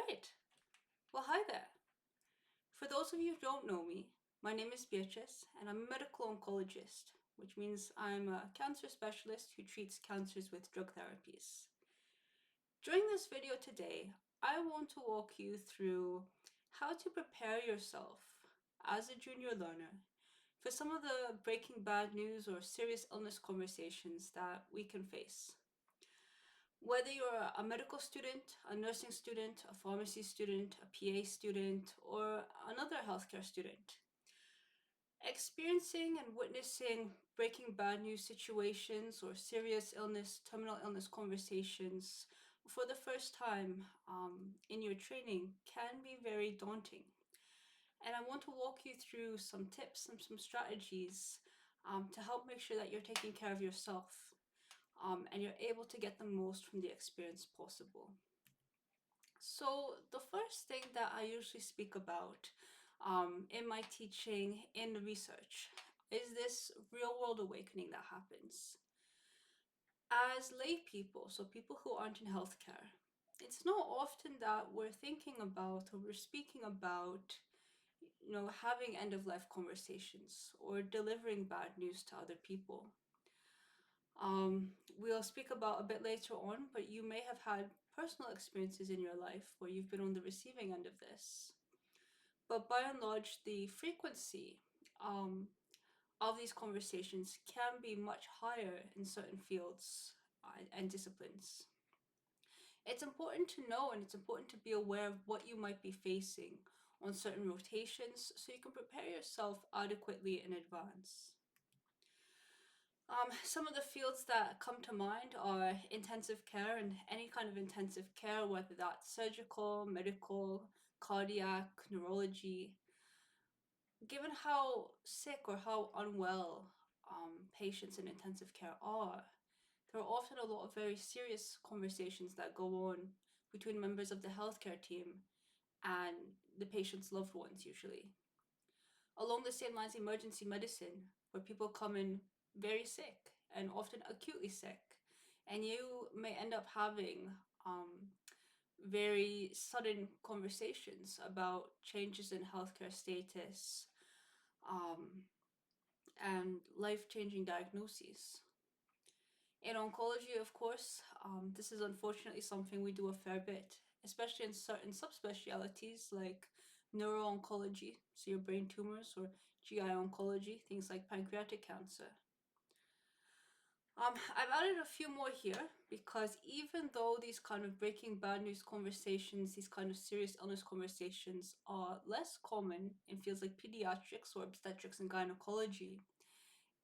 Great. Well, hi there. For those of you who don't know me, my name is Beatrice and I'm a medical oncologist, which means I'm a cancer specialist who treats cancers with drug therapies. During this video today, I want to walk you through how to prepare yourself as a junior learner for some of the breaking bad news or serious illness conversations that we can face. Whether you're a medical student, a nursing student, a pharmacy student, a PA student, or another healthcare student, experiencing and witnessing breaking bad news situations or serious illness, terminal illness conversations for the first time in your training can be very daunting. And I want to walk you through some tips and some strategies to help make sure that you're taking care of yourself and you're able to get the most from the experience possible. So the first thing that I usually speak about in my teaching, in the research, is this real-world awakening that happens. As lay people, so people who aren't in healthcare, it's not often that we're thinking about or we're speaking about having end-of-life conversations or delivering bad news to other people. We'll speak about a bit later on, but you may have had personal experiences in your life where you've been on the receiving end of this. But by and large, the frequency of these conversations can be much higher in certain fields and disciplines. It's important to know and it's important to be aware of what you might be facing on certain rotations so you can prepare yourself adequately in advance. Some of the fields that come to mind are intensive care and any kind of intensive care, whether that's surgical, medical, cardiac, neurology. Given how sick or how unwell patients in intensive care are, there are often a lot of very serious conversations that go on between members of the healthcare team and the patient's loved ones usually. Along the same lines, emergency medicine, where people come in very sick and often acutely sick, and you may end up having very sudden conversations about changes in healthcare status and life-changing diagnoses. In oncology, of course, this is unfortunately something we do a fair bit, especially in certain subspecialties like neuro-oncology, so your brain tumors, or GI oncology, things like pancreatic cancer. I've added a few more here because even though these kind of breaking bad news conversations, these kind of serious illness conversations are less common in fields like pediatrics or obstetrics and gynecology,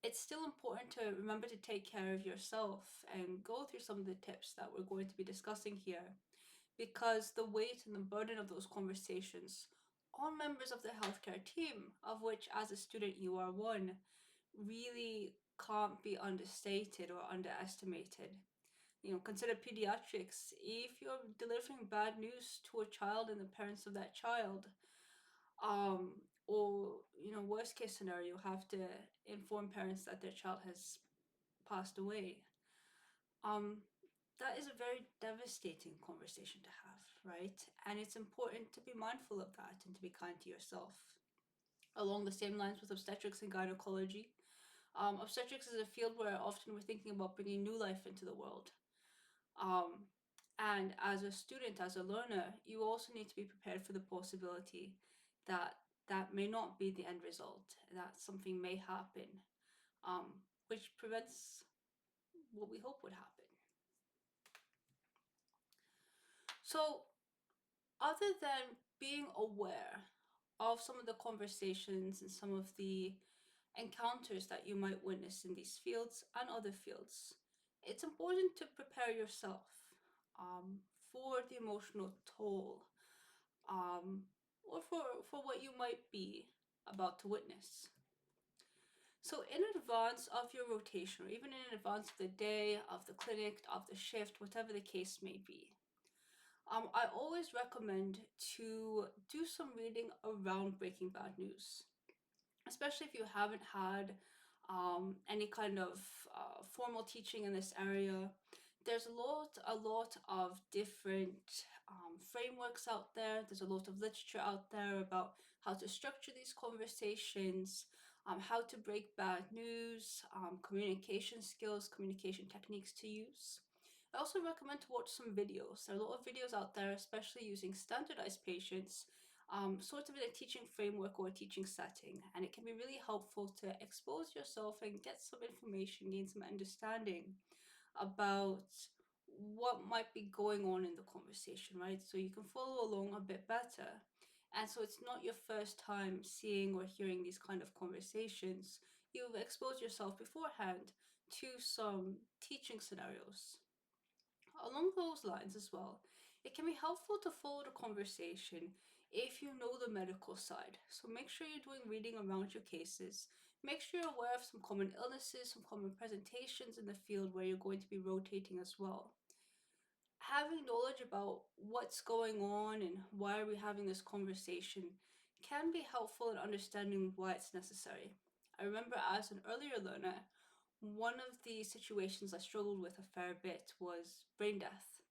it's still important to remember to take care of yourself and go through some of the tips that we're going to be discussing here, because the weight and the burden of those conversations on members of the healthcare team, of which as a student you are one, really can't be understated or underestimated. Consider pediatrics. If you're delivering bad news to a child and the parents of that child, or worst case scenario, have to inform parents that their child has passed away. That is a very devastating conversation to have, right? And it's important to be mindful of that and to be kind to yourself. Along the same lines with obstetrics and gynecology, obstetrics is a field where often we're thinking about bringing new life into the world. And as a student, as a learner, you also need to be prepared for the possibility that that may not be the end result, that something may happen, which prevents what we hope would happen. So, other than being aware of some of the conversations and some of the encounters that you might witness in these fields and other fields, it's important to prepare yourself for the emotional toll or for what you might be about to witness. So in advance of your rotation, or even in advance of the day, of the clinic, of the shift, whatever the case may be, I always recommend to do some reading around breaking bad news, especially if you haven't had any kind of formal teaching in this area. There's a lot of different frameworks out there. There's a lot of literature out there about how to structure these conversations, how to break bad news, communication skills, communication techniques to use. I also recommend to watch some videos. There are a lot of videos out there, especially using standardized patients, sort of in a teaching framework or a teaching setting. And it can be really helpful to expose yourself and get some information, gain some understanding about what might be going on in the conversation, right? So you can follow along a bit better. And so it's not your first time seeing or hearing these kind of conversations. You've exposed yourself beforehand to some teaching scenarios. Along those lines as well, it can be helpful to follow the conversation if you know the medical side. So make sure you're doing reading around your cases. Make sure you're aware of some common illnesses, some common presentations in the field where you're going to be rotating as well. Having knowledge about what's going on and why are we having this conversation can be helpful in understanding why it's necessary. I remember as an earlier learner, one of the situations I struggled with a fair bit was brain death,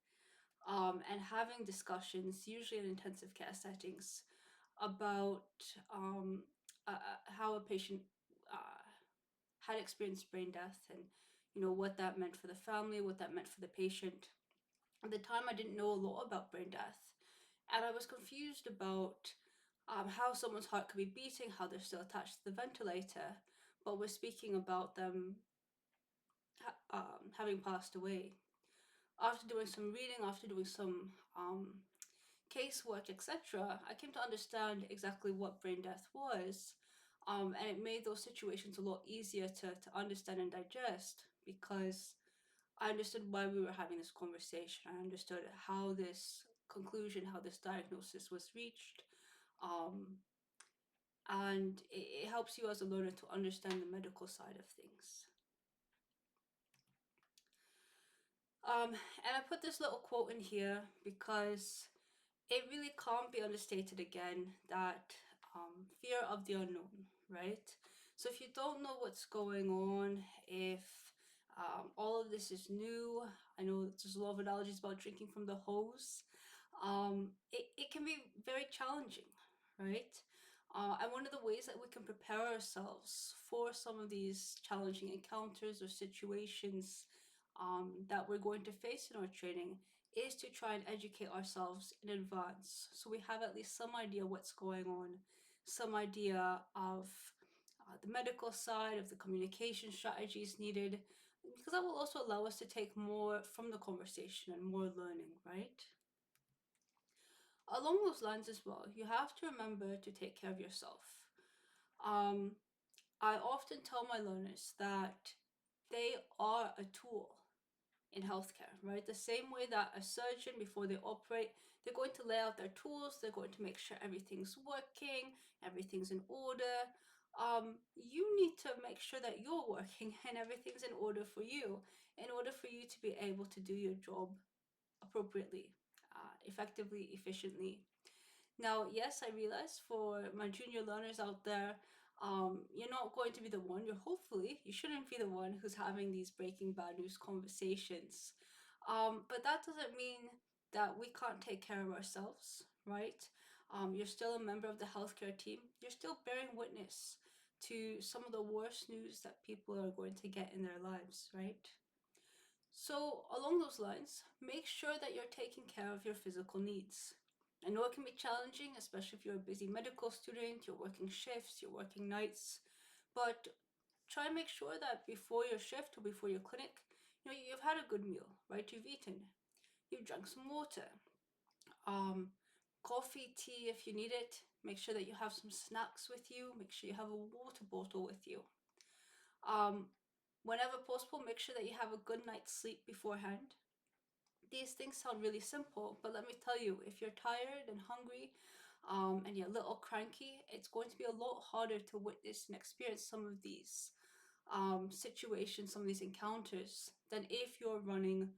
and having discussions, usually in intensive care settings, about um, how a patient uh, had experienced brain death and what that meant for the family, what that meant for the patient. At the time, I didn't know a lot about brain death, and I was confused about how someone's heart could be beating, how they're still attached to the ventilator, but we're speaking about them having passed away. After doing some reading, after doing some casework, etc., I came to understand exactly what brain death was. And it made those situations a lot easier to understand and digest because I understood why we were having this conversation. I understood how this conclusion, how this diagnosis was reached. Um, and it helps you as a learner to understand the medical side of things. And I put this little quote in here because it really can't be understated again that fear of the unknown, right? So if you don't know what's going on, if all of this is new, I know there's a lot of analogies about drinking from the hose. It can be very challenging, right? And one of the ways that we can prepare ourselves for some of these challenging encounters or situations that we're going to face in our training is to try and educate ourselves in advance so we have at least some idea what's going on, some idea of the medical side, of the communication strategies needed, because that will also allow us to take more from the conversation and more learning, right? Along those lines as well, you have to remember to take care of yourself. Um, I often tell my learners that they are a tool in healthcare, right? The same way that a surgeon, before they operate, they're going to lay out their tools, they're going to make sure everything's working, everything's in order. You need to make sure that you're working and everything's in order for you to be able to do your job appropriately, effectively, efficiently. Now, yes, I realize for my junior learners out there, you're not going to be the one, you shouldn't be the one who's having these breaking bad news conversations. But that doesn't mean that we can't take care of ourselves, right? You're still a member of the healthcare team. You're still bearing witness to some of the worst news that people are going to get in their lives, right? So, along those lines, make sure that you're taking care of your physical needs. I know it can be challenging, especially if you're a busy medical student, you're working shifts, you're working nights, but try and make sure that before your shift or before your clinic, you've had a good meal, right? You've eaten, you've drunk some water, um, coffee, tea if you need it. Make sure that you have some snacks with you. Make sure you have a water bottle with you. Um, Whenever possible, make sure that you have a good night's sleep beforehand. These things sound really simple, but let me tell you, if you're tired and hungry, and you're a little cranky, it's going to be a lot harder to witness and experience some of these situations, some of these encounters, than if you're running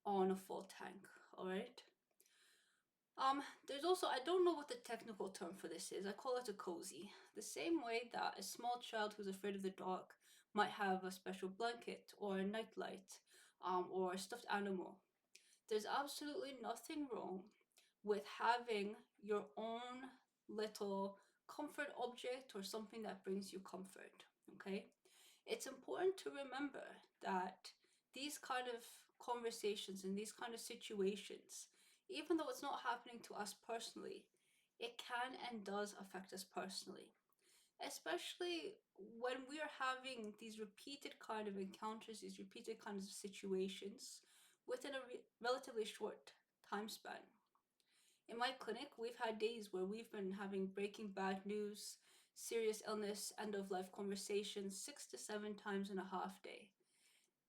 on a full tank. All right. There's also, I don't know what the technical term for this is. I call it a cozy. The same way that a small child who's afraid of the dark might have a special blanket or a nightlight. or a stuffed animal. There's absolutely nothing wrong with having your own little comfort object or something that brings you comfort. Okay? It's important to remember that these kind of conversations and these kind of situations, even though it's not happening to us personally, it can and does affect us personally, especially when we are having these repeated kind of encounters, these repeated kinds of situations within a relatively short time span. In my clinic, we've had days where we've been having breaking bad news, serious illness, end of life conversations 6 to 7 times in a half day.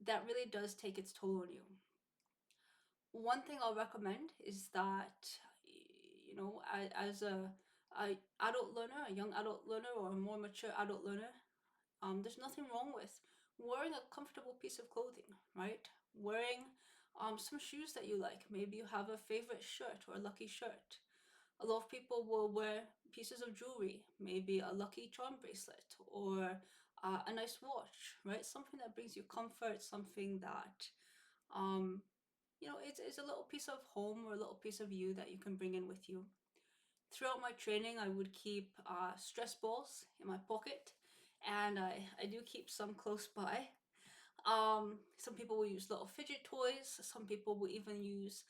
That really does take its toll on you. One thing I'll recommend is that, as a adult learner, a young adult learner, or a more mature adult learner, there's nothing wrong with wearing a comfortable piece of clothing, right? Wearing some shoes that you like. Maybe you have a favorite shirt or a lucky shirt. A lot of people will wear pieces of jewelry, maybe a lucky charm bracelet or a nice watch, right? Something that brings you comfort, something that, um, it's a little piece of home or a little piece of you that you can bring in with you. Throughout my training, I would keep stress balls in my pocket, and I do keep some close by. Some people will use little fidget toys. Some people will even use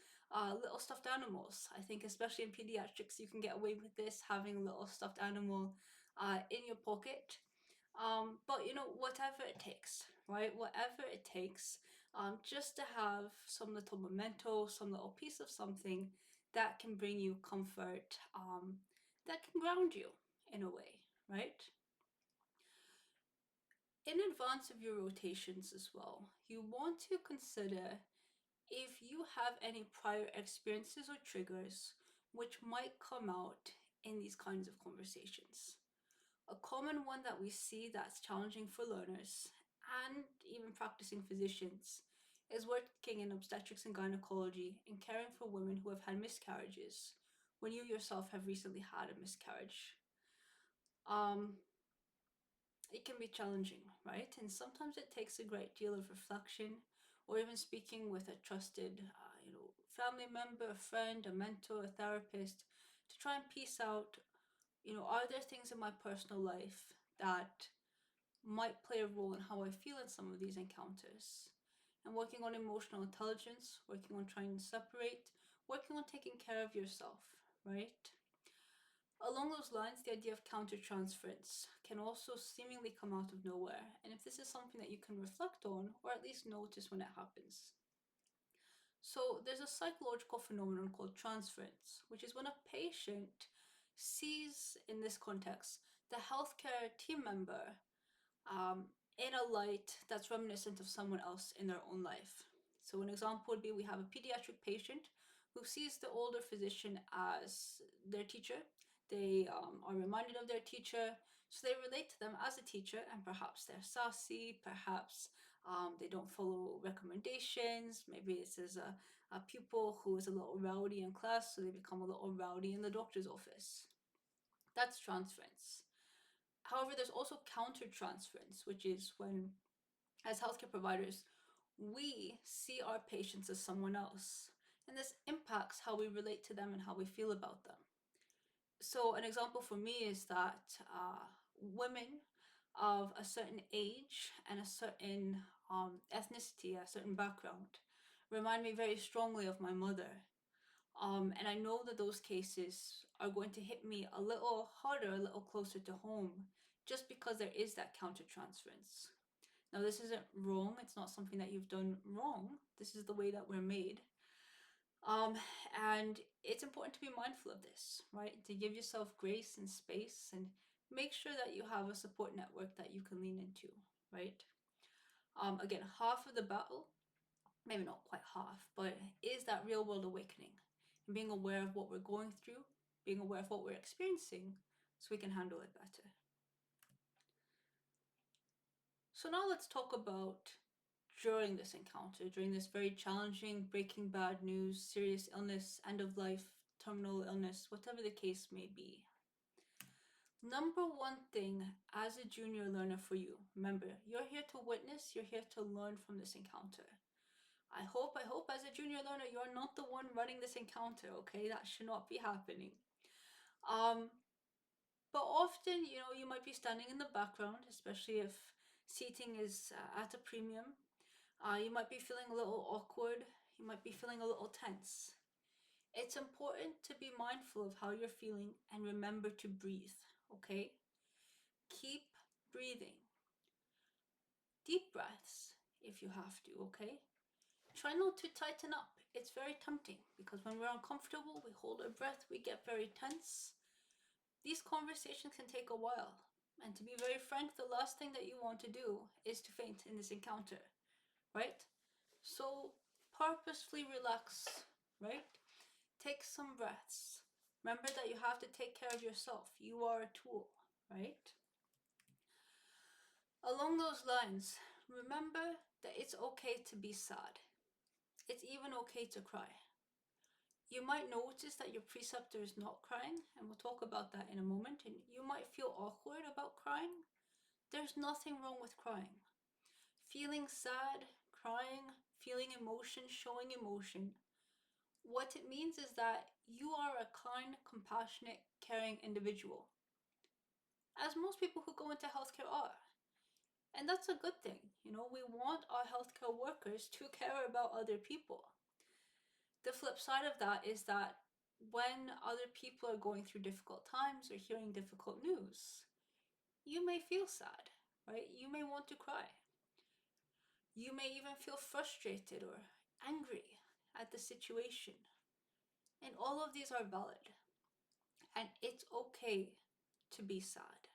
little stuffed animals. I think, especially in pediatrics, you can get away with this, having a little stuffed animal in your pocket. But whatever it takes, right? Whatever it takes, just to have some little memento, some little piece of something that can bring you comfort, that can ground you in a way, right? In advance of your rotations as well, you want to consider if you have any prior experiences or triggers which might come out in these kinds of conversations. A common one that we see that's challenging for learners and even practicing physicians is working in obstetrics and gynecology and caring for women who have had miscarriages when you yourself have recently had a miscarriage. Um, it can be challenging, right? And sometimes it takes a great deal of reflection or even speaking with a trusted, family member, a friend, a mentor, a therapist to try and piece out, are there things in my personal life that might play a role in how I feel in some of these encounters? And working on emotional intelligence, working on trying to separate, working on taking care of yourself, right? Along those lines, the idea of countertransference can also seemingly come out of nowhere, and if this is something that you can reflect on, or at least notice when it happens. So, there's a psychological phenomenon called transference, which is when a patient sees, in this context, the healthcare team member in a light that's reminiscent of someone else in their own life. So, an example would be we have a pediatric patient who sees the older physician as their teacher. They are reminded of their teacher, so they relate to them as a teacher, and perhaps they're sassy, perhaps they don't follow recommendations. Maybe it's as a pupil who is a little rowdy in class, so they become a little rowdy in the doctor's office. That's transference. However, there's also countertransference, which is when, as healthcare providers, we see our patients as someone else. And this impacts how we relate to them and how we feel about them. So, an example for me is that women of a certain age and a certain ethnicity, a certain background, remind me very strongly of my mother. And I know that those cases are going to hit me a little harder, a little closer to home, just because there is that countertransference. Now, this isn't wrong. It's not something that you've done wrong. This is the way that we're made. Um, and it's important to be mindful of this, right? To give yourself grace and space and make sure that you have a support network that you can lean into, right? Again, half of the battle, maybe not quite half, but is that real world awakening and being aware of what we're going through, being aware of what we're experiencing so we can handle it better. So now let's talk about during this encounter, during this very challenging, breaking bad news, serious illness, end of life, terminal illness, whatever the case may be. Number one thing as a junior learner for you, remember, you're here to witness, you're here to learn from this encounter. I hope as a junior learner you're not the one running this encounter, okay? That should not be happening. Um, but often, you might be standing in the background, especially if seating is at a premium. You might be feeling a little awkward. You might be feeling a little tense. It's important to be mindful of how you're feeling and remember to breathe, okay? Keep breathing. Deep breaths if you have to, okay? Try not to tighten up. It's very tempting because when we're uncomfortable, we hold our breath, we get very tense. These conversations can take a while. And to be very frank, the last thing that you want to do is to faint in this encounter, right? So purposefully relax, right? Take some breaths. Remember that you have to take care of yourself. You are a tool, right? Along those lines, remember that it's okay to be sad. It's even okay to cry. You might notice that your preceptor is not crying, and we'll talk about that in a moment, and you might feel awkward about crying. There's nothing wrong with crying. Feeling sad, crying, feeling emotion, showing emotion. What it means is that you are a kind, compassionate, caring individual, as most people who go into healthcare are. And that's a good thing. We want our healthcare workers to care about other people. The flip side of that is that when other people are going through difficult times or hearing difficult news, you may feel sad, right? You may want to cry. You may even feel frustrated or angry at the situation. And all of these are valid. And it's okay to be sad.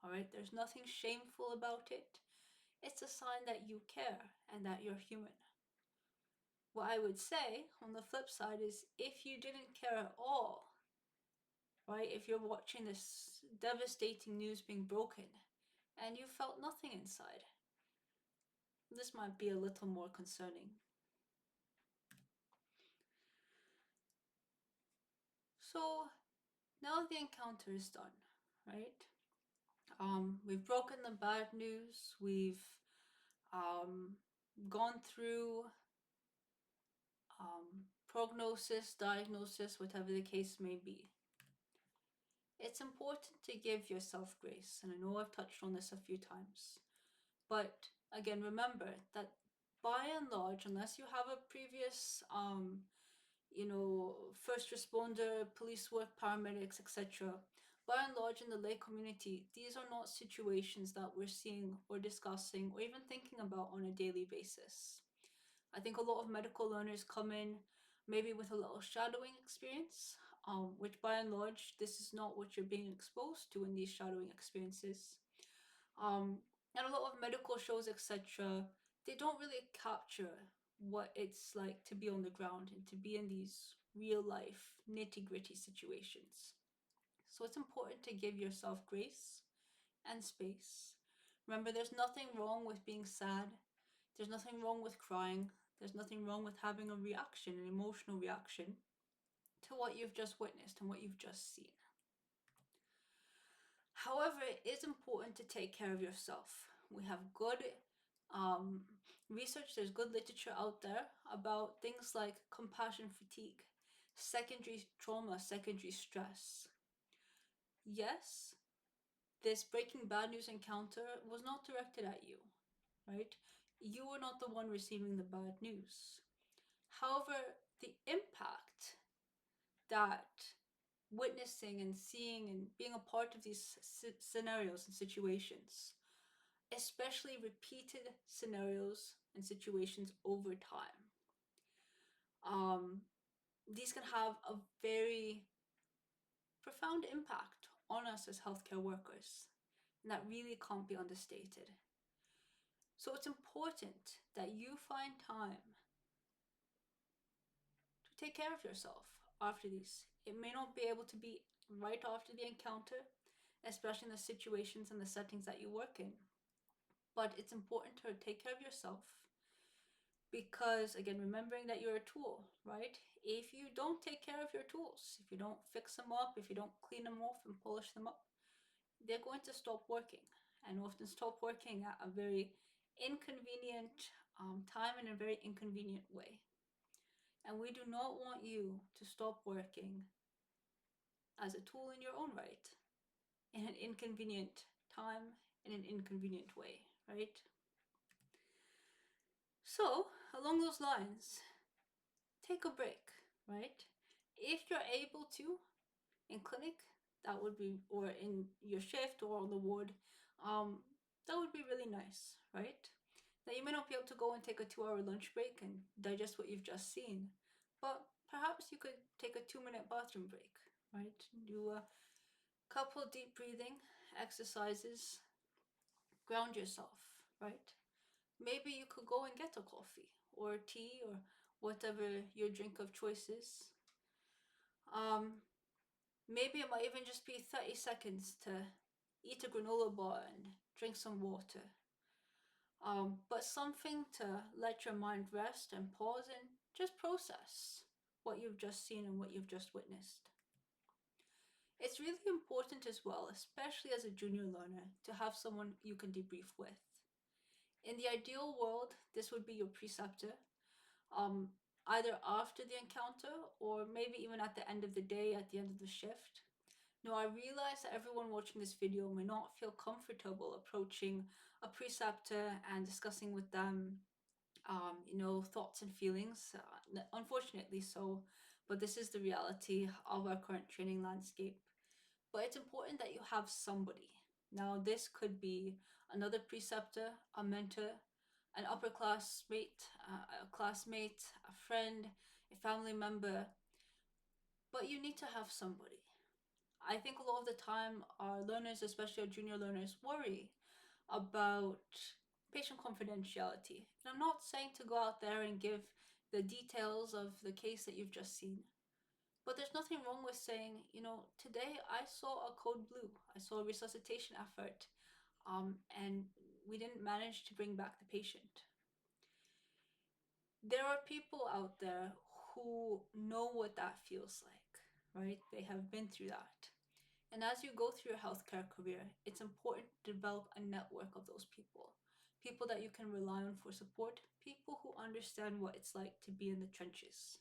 All right? There's nothing shameful about it. It's a sign that you care and that you're human. What I would say on the flip side is if you didn't care at all, right? If you're watching this devastating news being broken and you felt nothing inside, this might be a little more concerning. So now the encounter is done, right? We've broken the bad news. We've gone through prognosis, diagnosis, whatever the case may be. It's important to give yourself grace, and I know I've touched on this a few times. But again, remember that by and large, unless you have a previous, first responder, police work, paramedics, etc., by and large in the lay community, these are not situations that we're seeing or discussing or even thinking about on a daily basis. I think a lot of medical learners come in maybe with a little shadowing experience, which by and large, this is not what you're being exposed to in these shadowing experiences. Um, and a lot of medical shows, etc., they don't really capture what it's like to be on the ground and to be in these real life nitty gritty situations. So it's important to give yourself grace and space. Remember, there's nothing wrong with being sad. There's nothing wrong with crying. There's nothing wrong with having a reaction, an emotional reaction to what you've just witnessed and what you've just seen. However, it is important to take care of yourself. We have good research, there's good literature out there about things like compassion fatigue, secondary trauma, secondary stress. Yes, this breaking bad news encounter was not directed at you, right? You were not the one receiving the bad news. However, the impact that witnessing and seeing and being a part of these scenarios and situations, especially repeated scenarios and situations over time, these can have a very profound impact on us as healthcare workers, and that really can't be understated. So it's important that you find time to take care of yourself after these. It may not be able to be right after the encounter, especially in the situations and the settings that you work in. But it's important to take care of yourself because, again, remembering that you're a tool, right? If you don't take care of your tools, if you don't fix them up, if you don't clean them off and polish them up, they're going to stop working and often stop working at a very inconvenient time in a very inconvenient way. And we do not want you to stop working as a tool in your own right in an inconvenient time, in an inconvenient way, right? So, along those lines, take a break, right? If you're able to in clinic, that would be, or in your shift or on the ward, um, that would be really nice, right? Now, you may not be able to go and take a 2 hour lunch break and digest what you've just seen, but perhaps you could take a 2 minute bathroom break, right? Do a couple deep breathing exercises, ground yourself, right? Maybe you could go and get a coffee or tea or whatever your drink of choice is. Um, Maybe it might even just be 30 seconds to eat a granola bar and drink some water. But something to let your mind rest and pause and just process what you've just seen and what you've just witnessed. It's really important as well, especially as a junior learner, to have someone you can debrief with. In the ideal world, this would be your preceptor, um, either after the encounter or maybe even at the end of the day, at the end of the shift. Now, I realize that everyone watching this video may not feel comfortable approaching a preceptor and discussing with them, thoughts and feelings. Unfortunately, so, but this is the reality of our current training landscape. But it's important that you have somebody. Now, this could be another preceptor, a mentor, an upper classmate, a classmate, a friend, a family member, but you need to have somebody. I think a lot of the time our learners, especially our junior learners, worry about patient confidentiality. And I'm not saying to go out there and give the details of the case that you've just seen. But there's nothing wrong with saying, today I saw a code blue. I saw a resuscitation effort, and we didn't manage to bring back the patient. There are people out there who know what that feels like, right? They have been through that. And as you go through your healthcare career, it's important to develop a network of those people. People that you can rely on for support, people who understand what it's like to be in the trenches.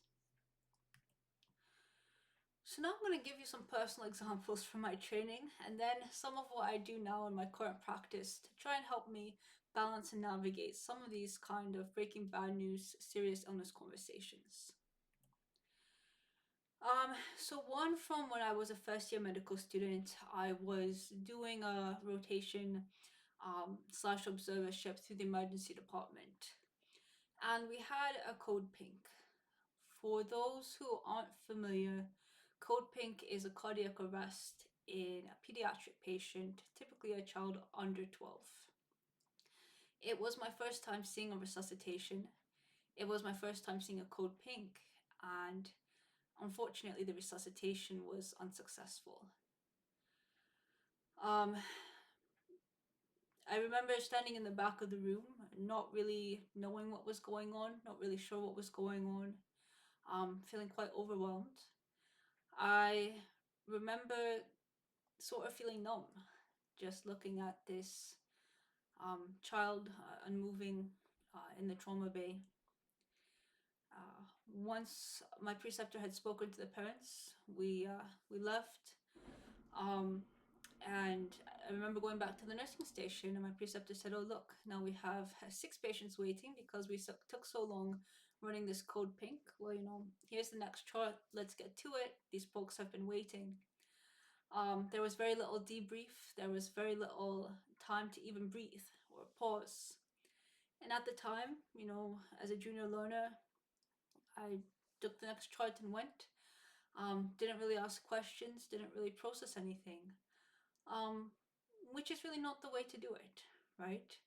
So now I'm going to give you some personal examples from my training and then some of what I do now in my current practice to try and help me balance and navigate some of these kind of breaking bad news, serious illness conversations. So one from when I was a first year medical student, I was doing a rotation slash observership through the emergency department. And we had a code pink. For those who aren't familiar, code pink is a cardiac arrest in a pediatric patient, typically a child under 12. It was my first time seeing a resuscitation. It was my first time seeing a code pink, and unfortunately, the resuscitation was unsuccessful. I remember standing in the back of the room, not really knowing what was going on, not really sure what was going on, feeling quite overwhelmed. I remember sort of feeling numb, just looking at this child unmoving in the trauma bay. Once my preceptor had spoken to the parents, we left. And I remember going back to the nursing station, and my preceptor said, "Oh, look, now we have 6 patients waiting because we took so long running this code pink. Well, here's the next chart. Let's get to it. These folks have been waiting." There was very little debrief. There was very little time to even breathe or pause. And at the time, as a junior learner, I took the next chart and went. Didn't really ask questions, didn't really process anything, um, which is really not the way to do it, right?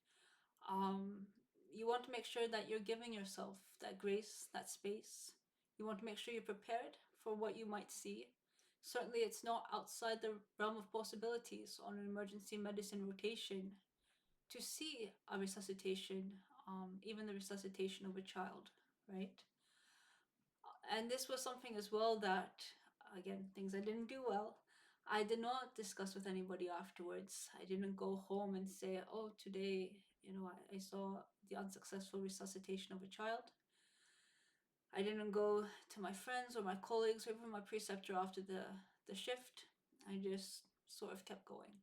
You want to make sure that you're giving yourself that grace, that space. You want to make sure you're prepared for what you might see. Certainly, it's not outside the realm of possibilities on an emergency medicine rotation to see a resuscitation, even the resuscitation of a child, right? And this was something as well that, again, things I didn't do well. I did not discuss with anybody afterwards. I didn't go home and say, "Oh, today, I saw the unsuccessful resuscitation of a child. I didn't go to my friends or my colleagues or even my preceptor after the shift. I just sort of kept going,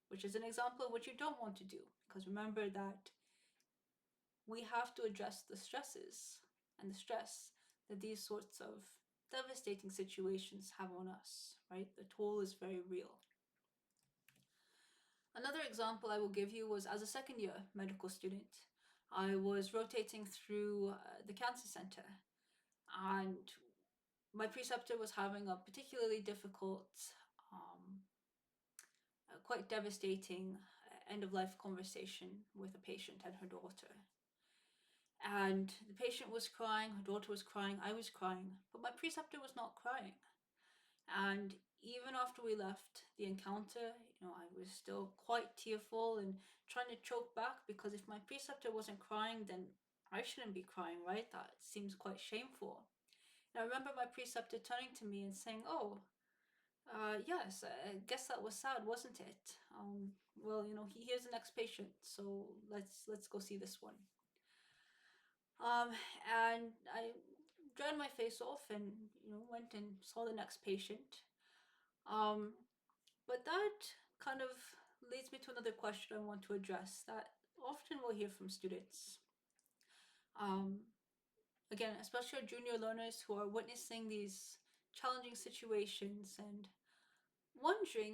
which is an example of what you don't want to do. Because remember that we have to address the stresses and the stress that these sorts of devastating situations have on us, right? The toll is very real. Another example I will give you was as a second year medical student. I was rotating through the cancer center, and my preceptor was having a particularly difficult, quite devastating end of life conversation with a patient and her daughter. And the patient was crying, her daughter was crying, I was crying, but my preceptor was not crying. And even after we left the encounter, I was still quite tearful and trying to choke back, because if my preceptor wasn't crying, then I shouldn't be crying, right? That seems quite shameful. And I remember my preceptor turning to me and saying, "Oh, yes, I guess that was sad, wasn't it? Well, here's the next patient, so let's go see this one." And I dried my face off and went and saw the next patient. But that kind of leads me to another question I want to address that often we'll hear from students. Um, Again, especially our junior learners who are witnessing these challenging situations and wondering,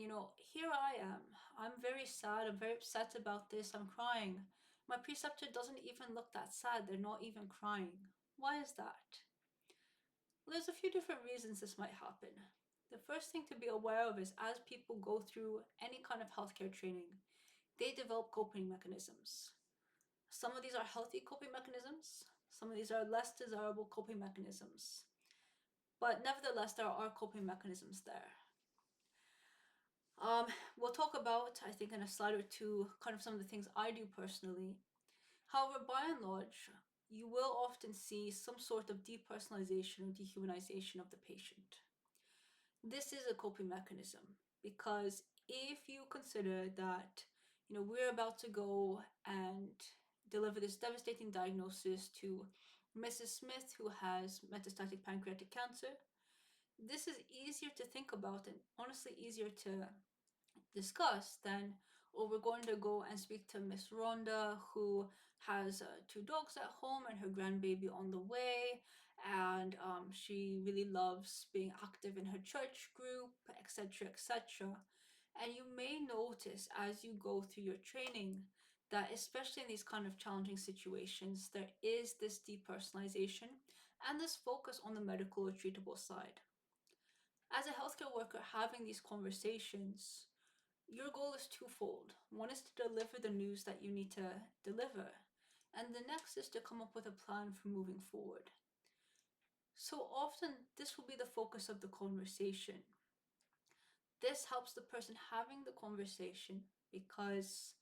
here I am. I'm very sad. I'm very upset about this. I'm crying. My preceptor doesn't even look that sad. They're not even crying. Why is that? Well, there's a few different reasons this might happen. The first thing to be aware of is as people go through any kind of healthcare training, they develop coping mechanisms. Some of these are healthy coping mechanisms, some of these are less desirable coping mechanisms. But nevertheless, there are coping mechanisms there. We'll talk about, I think, in a slide or two, kind of some of the things I do personally. However, by and large, you will often see some sort of depersonalization or dehumanization of the patient. This is a coping mechanism because if you consider that, we're about to go and deliver this devastating diagnosis to Mrs. Smith who has metastatic pancreatic cancer, this is easier to think about and honestly easier to discuss than, or we're going to go and speak to Miss Rhonda who has two dogs at home and her grandbaby on the way, and she really loves being active in her church group, etc., etc. And you may notice as you go through your training that especially in these kind of challenging situations, there is this depersonalization and this focus on the medical or treatable side. As a healthcare worker having these conversations, your goal is twofold. One is to deliver the news that you need to deliver, and the next is to come up with a plan for moving forward. So often, this will be the focus of the conversation. This helps the person having the conversation because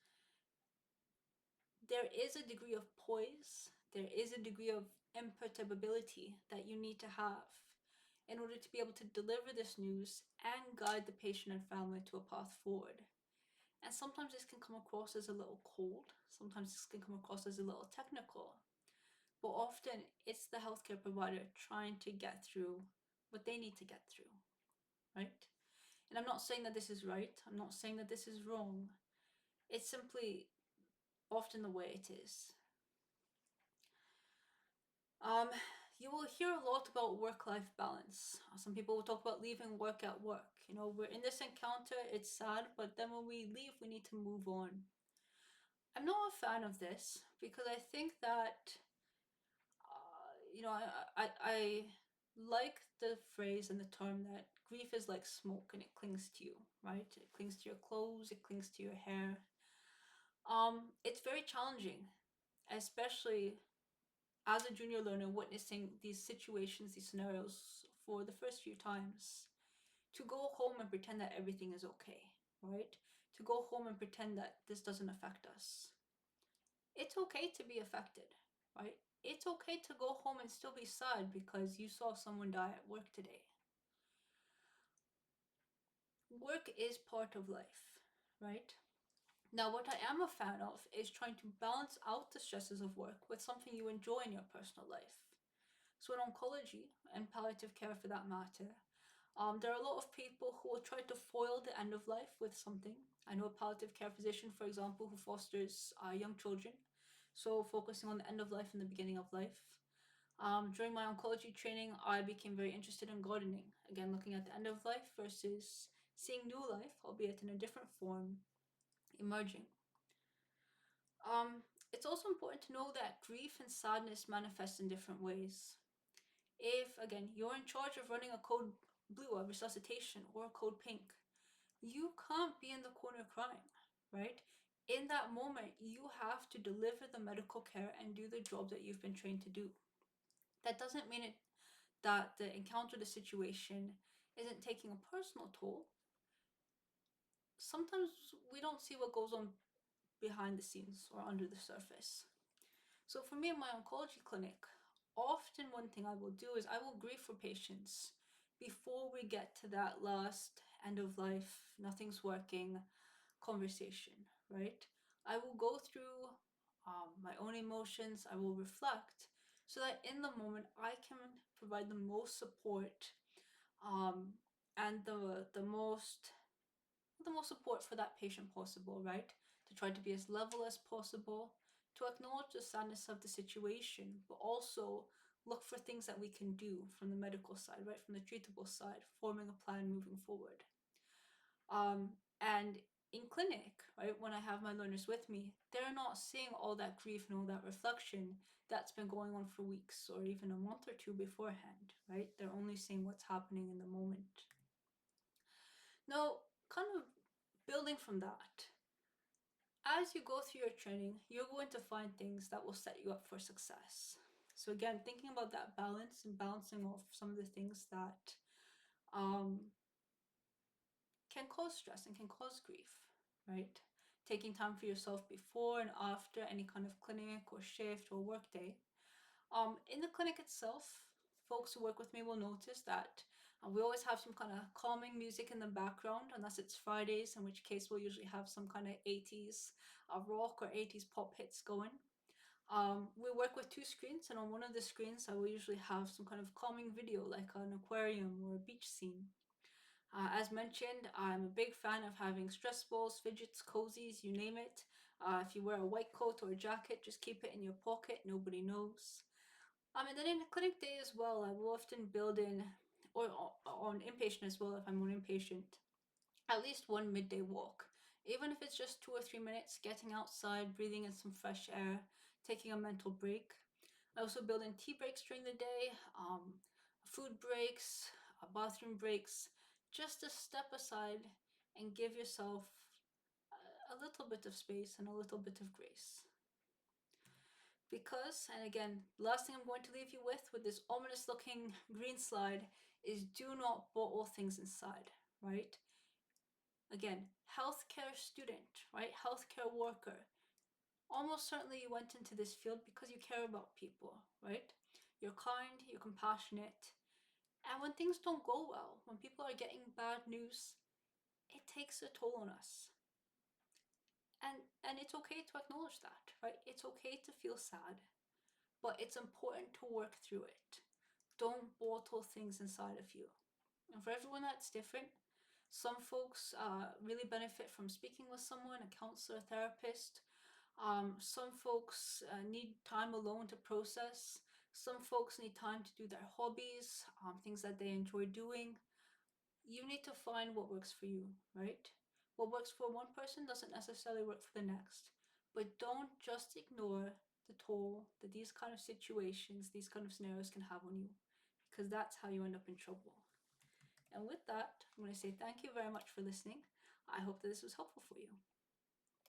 there is a degree of poise, there is a degree of imperturbability that you need to have in order to be able to deliver this news and guide the patient and family to a path forward. And sometimes this can come across as a little cold, sometimes this can come across as a little technical, but often it's the healthcare provider trying to get through what they need to get through, right? And I'm not saying that this is right, I'm not saying that this is wrong, it's simply often the way it is. You will hear a lot about work-life balance. Some people will talk about leaving work at work. We're in this encounter, it's sad, but then when we leave, we need to move on. I'm not a fan of this because I think that, I like the phrase and the term that grief is like smoke and it clings to you, right? It clings to your clothes, it clings to your hair. It's very challenging, especially as a junior learner witnessing these situations, these scenarios for the first few times, to go home and pretend that everything is okay, right? To go home and pretend that this doesn't affect us. It's okay to be affected, right? It's okay to go home and still be sad because you saw someone die at work today. Work is part of life, right? Now, what I am a fan of is trying to balance out the stresses of work with something you enjoy in your personal life. So, in oncology and palliative care for that matter, there are a lot of people who will try to foil the end of life with something. I know a palliative care physician, for example, who fosters young children, so focusing on the end of life and the beginning of life. During my oncology training, I became very interested in gardening, again, looking at the end of life versus seeing new life, albeit in a different form, emerging. It's also important to know that grief and sadness manifest in different ways. If, again, you're in charge of running a code blue, a resuscitation, or a code pink, you can't be in the corner crying, right? In that moment, you have to deliver the medical care and do the job that you've been trained to do. That doesn't mean that the encounter, the situation, isn't taking a personal toll. Sometimes we don't see what goes on behind the scenes or under the surface. So for me in my oncology clinic, often one thing I will do is I will grieve for patients before we get to that last end of life, nothing's working conversation, right? I will go through my own emotions, I will reflect so that in the moment I can provide the most support um, and the most support for that patient possible, right? To try to be as level as possible, to acknowledge the sadness of the situation, but also look for things that we can do from the medical side, right? From the treatable side, forming a plan moving forward. And in clinic, right, when I have my learners with me, they're not seeing all that grief and all that reflection that's been going on for weeks or even a month or two beforehand, right? They're only seeing what's happening in the moment. Now, kind of building from that, as you go through your training, you're going to find things that will set you up for success. So again, thinking about that balance and balancing off some of the things that um, can cause stress and can cause grief, right? Taking time for yourself before and after any kind of clinic or shift or work day. In the clinic itself, folks who work with me will notice that we always have some kind of calming music in the background, unless it's Fridays, in which case we'll usually have some kind of 80s rock or 80s pop hits going. We work with two screens, and on one of the screens, I will usually have some kind of calming video, like an aquarium or a beach scene. As mentioned, I'm a big fan of having stress balls, fidgets, cozies, you name it. If you wear a white coat or a jacket, just keep it in your pocket, nobody knows. And then in a clinic day as well, I will often build in, or on inpatient as well, if I'm on inpatient, at least one midday walk. Even if it's just 2 or 3 minutes, getting outside, breathing in some fresh air, taking a mental break. I also build in tea breaks during the day, food breaks, bathroom breaks, just to step aside and give yourself a little bit of space and a little bit of grace. Because, and again, the last thing I'm going to leave you with this ominous looking green slide, is do not bottle things inside, right? Again, healthcare student, right? Healthcare worker. Almost certainly you went into this field because you care about people, right? You're kind, you're compassionate. And when things don't go well, when people are getting bad news, it takes a toll on us. And it's okay to acknowledge that, right? It's okay to feel sad, but it's important to work through it. Don't bottle things inside of you. And for everyone, that's different. Some folks really benefit from speaking with someone, a counselor, a therapist. Some folks need time alone to process. Some folks need time to do their hobbies, things that they enjoy doing. You need to find what works for you, right? What works for one person doesn't necessarily work for the next. But don't just ignore the toll that these kind of situations, these kind of scenarios can have on you, because that's how you end up in trouble. And with that, I'm going to say thank you very much for listening. I hope that this was helpful for you.